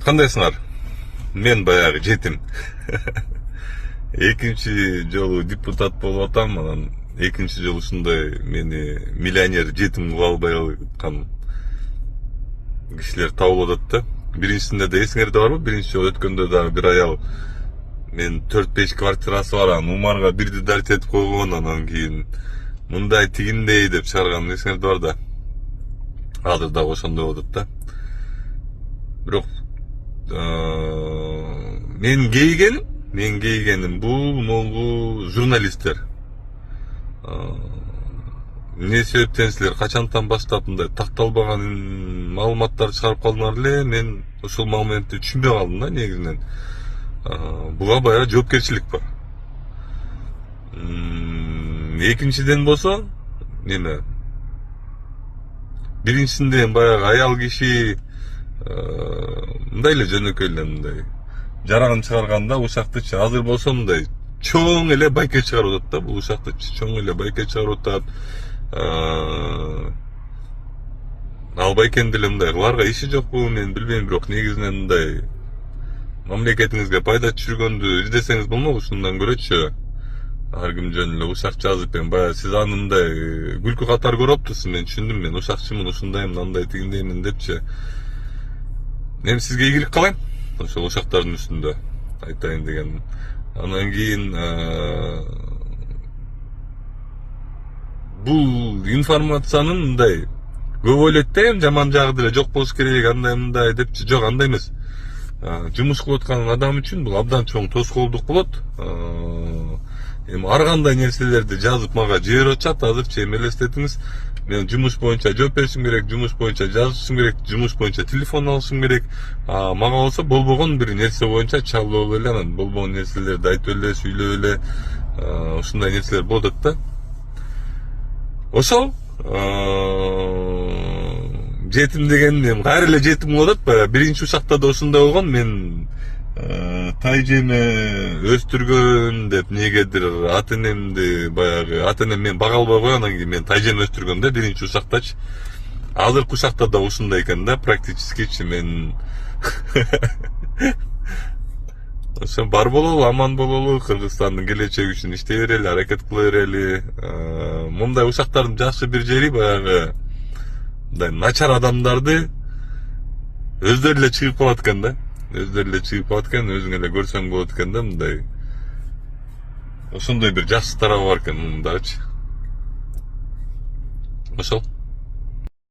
Кандайсыңар? Мен баягы жетим. Экинчи жолу депутат болуп атам, анан экинчи жолу ушундай мени миллионер жетим кыла албай калган кишилер табылып атат да. Биринчисинде да эсиңерде барбы? Биринчи жолу өткөндө дагы бир аял мен 4-5 квартирасы бар, анан Умарга бирди дарт этип койгон, анан кийин мындай тигиндей деп чыгарган эсиңерде бар да. Азыр дагы ошондой болуп атат да. Бирок мен кейгеним бул могу журналисттер. Эмне себептен силер качантан баштап мындай такталбаган маалыматтарды чыгарып калдыңар эле? Мен ошол моментти түшүнбөй калдым да негизинен. Буга баягы жоопкерчилик бар. Экинчиден болсо неме? Биринчисинде баягы аял киши мындай эле жөнөкөй эле мындай жарагын чыгарганда ушактычы. Азыр болсо мындай чоң эле байке чыгарып атат да, бул ушактычы чоң эле байке чыгарып атат. Ал байкенин деле мындай кыларга иши жокпу, мен билбейм, бирок негизинен мындай мамлекетиңизге пайда түшүргөндү издесеңиз болмокпу, ушундан көрөчү. Ар ким жөн эле ушак жазып, мен баягы сиз аны мындай күлкү катары көрүп атыптырсыз, мен түшүндүм, мен ушакчымын, ушундаймын, андай тигиндеймин депчи. Мен сизге ийгилик каалайм, ошол ушактардын үстүндө айтайын дегеним. Анан кийин бул информациянын мындай көп ойлойт да, эми жаман жагы деле жок болуш керек, андай мындай депчи. Жок, андай эмес. Жумуш кылып аткан адам үчүн бул абдан чоң тоскоолдук болот. Эми ар кандай нерселерди жазып мага жиберип атышат. Азырчы эми элестетиңиз, мен жумуш боюнча жооп беришим керек, жумуш боюнча жазышым керек, жумуш боюнча телефон алышым керек. Мага болсо болбогон бир нерсе боюнча чалып эле, анан болбогон нерселерди айтып эле, сүйлөп эле, ушундай нерселер болуп атат да. Ошол жетим деген эми кайра эле жетим болуп атат. Баягы биринчи ушакта да ушундай болгон. Мен тайжеме өстүргөн деп негедир ата-энемди, баягы ата-энем мен бага албай койгон, анан кийин мен тайжеме өстүргөн да биринчи ушактачы. Азыркы ушакта да ушундай экен да, практическичи. Мен ошо бар бололу, аман бололу, Кыргызстандын келечеги үчүн иштей берели, аракет кыла берели. Мындай ушактардын жакшы бир жери баягы мындай начар адамдарды өздөрү эле чыгып калат экен да. Өздөрү эле чыгып калат экен, өзүң эле көрсөң болот экен да, мындай. Ошондой бир жакшы тарабы бар экен мунун дагычы. Ошол.